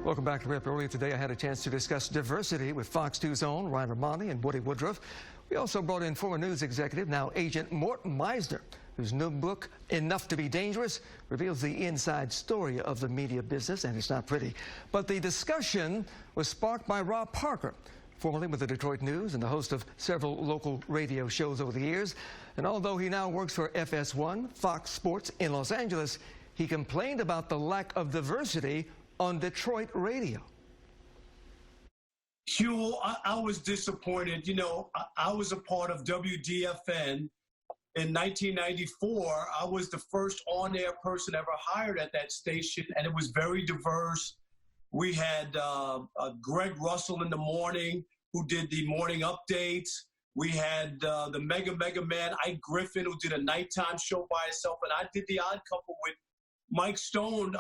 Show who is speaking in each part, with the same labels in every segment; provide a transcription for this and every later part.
Speaker 1: Welcome back to Rip. Earlier today, I had a chance to discuss diversity with Fox 2's own Ryan Romani and Woody Woodruff. We also brought in former news executive, now agent Morton Meisner, whose new book, Enough to be Dangerous, reveals the inside story of the media business, and it's not pretty. But the discussion was sparked by Rob Parker, formerly with the Detroit News and the host of several local radio shows over the years. And although he now works for FS1, Fox Sports in Los Angeles, he complained about the lack of diversity on Detroit radio.
Speaker 2: Hugh, I was disappointed. You know, I was a part of WDFN in 1994. I was the first on-air person ever hired at that station, and it was very diverse. We had Greg Russell in the morning, who did the morning updates. We had the Mega Man, Ike Griffin, who did a nighttime show by himself, and I did the Odd Couple with Mike Stone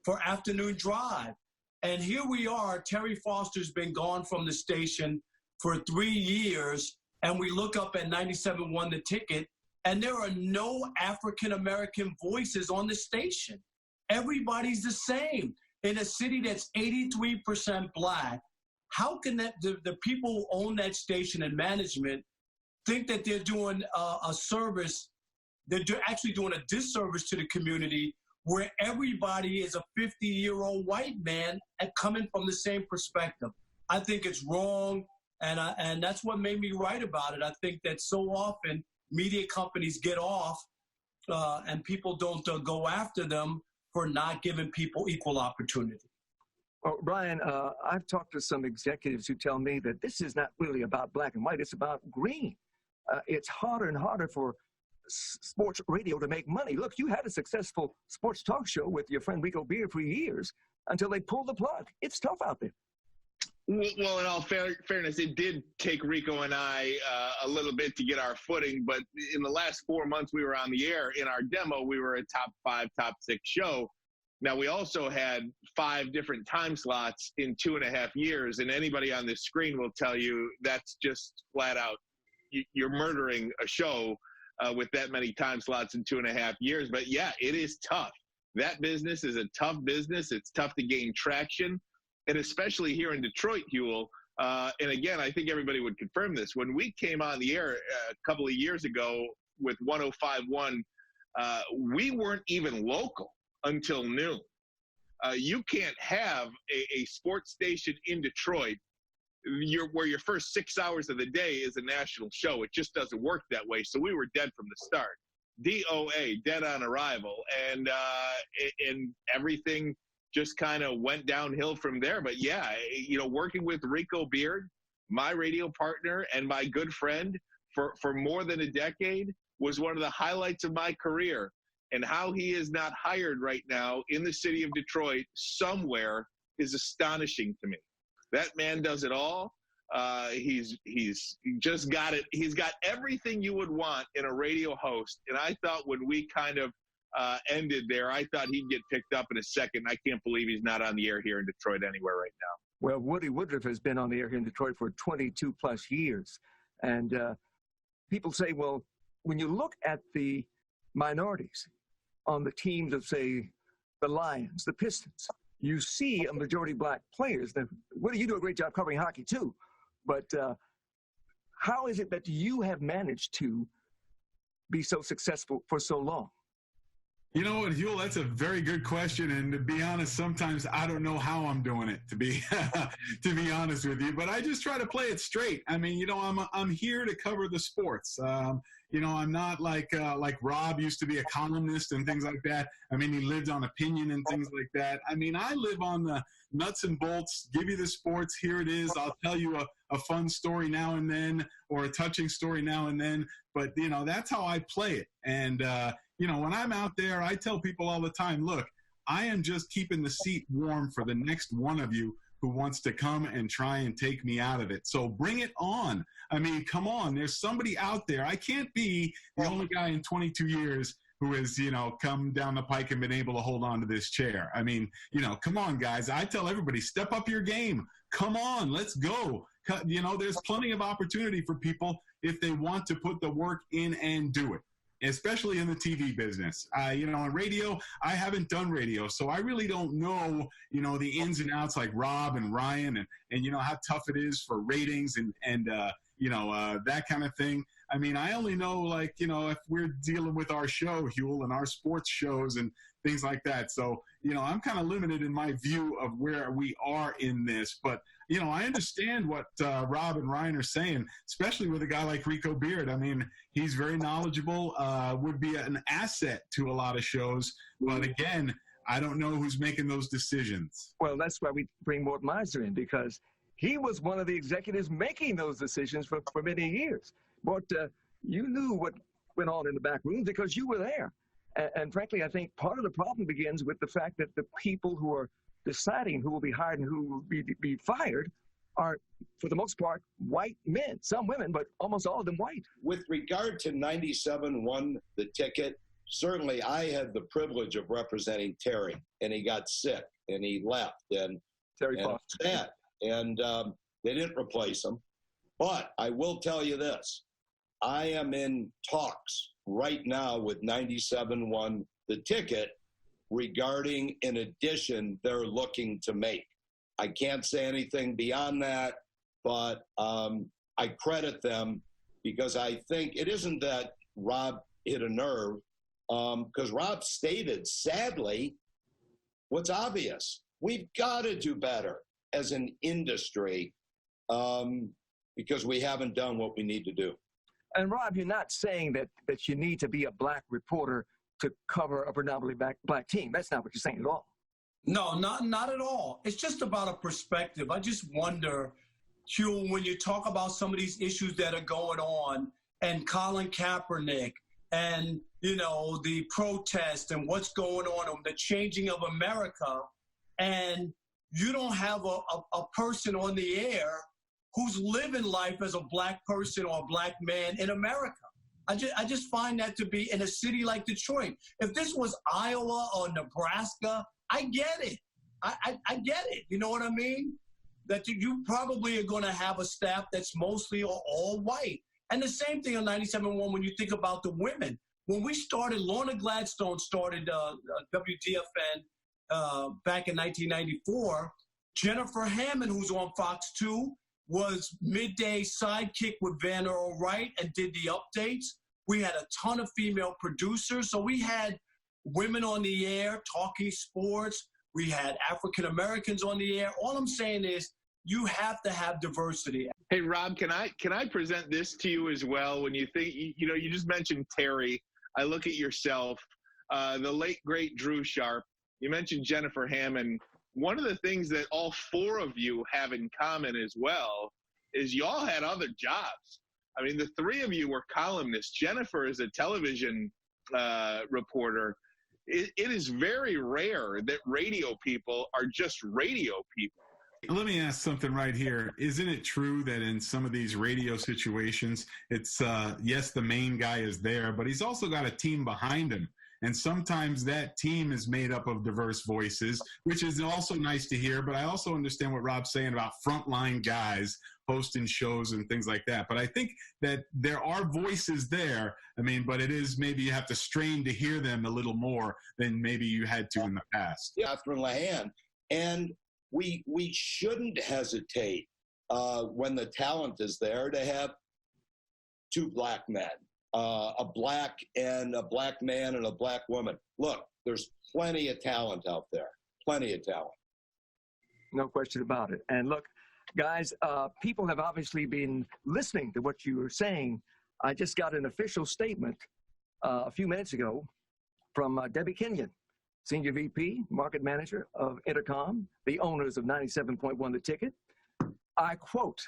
Speaker 2: for Afternoon Drive. And here we are, Terry Foster's been gone from the station for 3 years, and we look up at 97.1 The Ticket, and there are no African-American voices on the station. Everybody's the same. In a city that's 83% black, how can the people who own that station and management think that they're doing a service, they're actually doing a disservice to the community, where everybody is a 50-year-old white man and coming from the same perspective? I think it's wrong, and that's what made me write about it. I think that so often media companies get off and people don't go after them for not giving people equal opportunity.
Speaker 3: Well, Brian, I've talked to some executives who tell me that this is not really about black and white, it's about green. It's harder and harder for sports radio to make money. Look, you had a successful sports talk show with your friend Rico Beard for years until they pulled the plug. It's tough out there.
Speaker 4: Well, in all fairness, it did take Rico and I a little bit to get our footing, but in the last 4 months we were on the air, in our demo, we were a top 5, top 6 show. Now, we also had 5 different time slots in 2.5 years, and anybody on this screen will tell you that's just flat out, you're murdering a show with that many time slots in 2.5 years. But yeah, it is tough. That business is a tough business. It's tough to gain traction. And especially here in Detroit, Huel. And again, I think everybody would confirm this. When we came on the air a couple of years ago with 105.1, we weren't even local until noon. You can't have a sports station in Detroit where your first 6 hours of the day is a national show. It just doesn't work that way. So we were dead from the start. DOA, dead on arrival. And everything just kind of went downhill from there. But yeah, you know, working with Rico Beard, my radio partner and my good friend for more than a decade, was one of the highlights of my career. And how he is not hired right now in the city of Detroit somewhere is astonishing to me. That man does it all. He's just got it. He's got everything you would want in a radio host. And I thought when we kind of ended there, I thought he'd get picked up in a second. I can't believe he's not on the air here in Detroit anywhere right now.
Speaker 3: Well, Woody Woodruff has been on the air here in Detroit for 22 plus years. And people say, well, when you look at the minorities on the teams of, say, the Lions, the Pistons, you see a majority black players. Now, Woody, you do a great job covering hockey too, but how is it that you have managed to be so successful for so long?
Speaker 5: You know what, Huel, that's a very good question. And to be honest, sometimes I don't know how I'm doing it, to be to be honest with you. But I just try to play it straight. I mean, you know, I'm here to cover the sports. You know, I'm not like Rob used to be a columnist and things like that. I mean, he lived on opinion and things like that. I mean, I live on the nuts and bolts, give you the sports, here it is. I'll tell you a fun story now and then, or a touching story now and then. But, you know, that's how I play it. And, you know, when I'm out there, I tell people all the time, look, I am just keeping the seat warm for the next one of you who wants to come and try and take me out of it. So bring it on. I mean, come on. There's somebody out there. I can't be the only guy in 22 years who has, you know, come down the pike and been able to hold on to this chair. I mean, you know, come on, guys. I tell everybody, step up your game. Come on, let's go. You know, there's plenty of opportunity for people if they want to put the work in and do it. especially in the TV business. On radio, I haven't done radio, so I really don't know, the ins and outs like Rob and Ryan and how tough it is for ratings and that kind of thing. I mean, I only know, if we're dealing with our show, Huel, and our sports shows and things like that. So, I'm kind of limited in my view of where we are in this. But, I understand what Rob and Ryan are saying, especially with a guy like Rico Beard. I mean, he's very knowledgeable, would be an asset to a lot of shows. But again, I don't know who's making those decisions.
Speaker 3: Well, that's why we bring Mort Meiser in, because he was one of the executives making those decisions for many years. But you knew what went on in the back room because you were there. And frankly, I think part of the problem begins with the fact that the people who are deciding who will be hired and who will be fired are, for the most part, white men. Some women, but almost all of them white.
Speaker 6: With regard to 97 won the ticket, certainly I had the privilege of representing Terry, and he got sick, and he left. And
Speaker 3: Terry Foster.
Speaker 6: That. And they didn't replace him. But I will tell you this. I am in talks right now with 97 won the ticket regarding an addition they're looking to make. I can't say anything beyond that, but I credit them because I think it isn't that Rob hit a nerve, because Rob stated, sadly, what's obvious. We've got to do better as an industry because we haven't done what we need to do.
Speaker 3: And Rob, you're not saying that you need to be a black reporter to cover a predominantly black team. That's not what you're saying at all.
Speaker 2: No, not at all. It's just about a perspective. I just wonder, Hugh, when you talk about some of these issues that are going on and Colin Kaepernick and, the protest and what's going on, the changing of America, and you don't have a person on the air who's living life as a black person or a black man in America. I just find that to be in a city like Detroit. If this was Iowa or Nebraska, I get it. I get it. You know what I mean? That you probably are going to have a staff that's mostly or all white. And the same thing on 97.1 when you think about the women. When we started, Lorna Gladstone started WDFN back in 1994. Jennifer Hammond, who's on Fox 2, was midday sidekick with Vanna Wright and did the updates. We had a ton of female producers. So we had women on the air talking sports. We had African Americans on the air. All I'm saying is you have to have diversity.
Speaker 4: Hey, Rob, can I present this to you as well? When you think, you just mentioned Terry. I look at yourself, the late, great Drew Sharp. You mentioned Jennifer Hammond. One of the things that all four of you have in common as well is y'all had other jobs. I mean, the three of you were columnists. Jennifer is a television reporter. It is very rare that radio people are just radio people.
Speaker 5: Let me ask something right here. Isn't it true that in some of these radio situations, it's, yes, the main guy is there, but he's also got a team behind him. And sometimes that team is made up of diverse voices, which is also nice to hear. But I also understand what Rob's saying about frontline guys hosting shows and things like that. But I think that there are voices there. I mean, but it is maybe you have to strain to hear them a little more than maybe you had to in the past.
Speaker 6: Catherine Lahan. And we shouldn't hesitate when the talent is there to have two black men. A black man and a black woman. Look, there's plenty of talent out there. Plenty of talent.
Speaker 3: No question about it. And look, guys, people have obviously been listening to what you were saying. I just got an official statement a few minutes ago from Debbie Kenyon, Senior VP, Market Manager of Intercom, the owners of 97.1 The Ticket. I quote,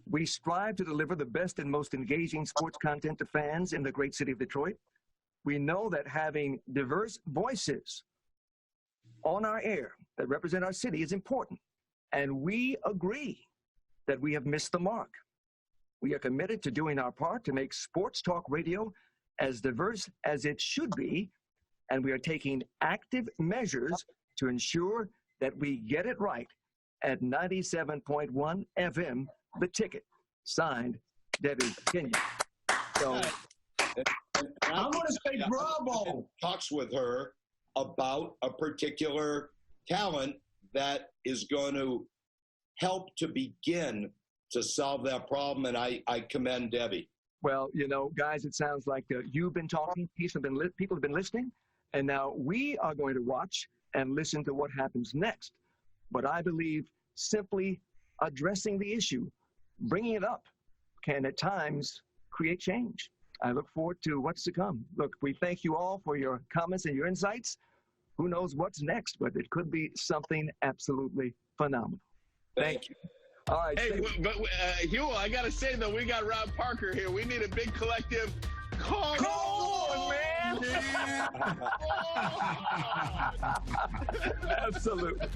Speaker 3: "We strive to deliver the best and most engaging sports content to fans in the great city of Detroit. We know that having diverse voices on our air that represent our city is important, and we agree that we have missed the mark. We are committed to doing our part to make sports talk radio as diverse as it should be, and we are taking active measures to ensure that we get it right at 97.1 FM, The Ticket." Signed, Debbie Kenyon. So
Speaker 2: I'm going to say bravo.
Speaker 6: Talks with her about a particular talent that is going to help to begin to solve that problem, and I commend Debbie.
Speaker 3: Well, you know, guys, it sounds like you've been talking, people have been listening, and now we are going to watch and listen to what happens next. But I believe simply addressing the issue, bringing it up, can at times create change. I look forward to what's to come. Look, we thank you all for your comments and your insights. Who knows what's next, but it could be something absolutely phenomenal. Thank you. All right.
Speaker 4: Hey, but Hugh, I got to say, though, we got Rob Parker here. We need a big collective. Come on, man.
Speaker 5: Yeah.
Speaker 3: Absolutely.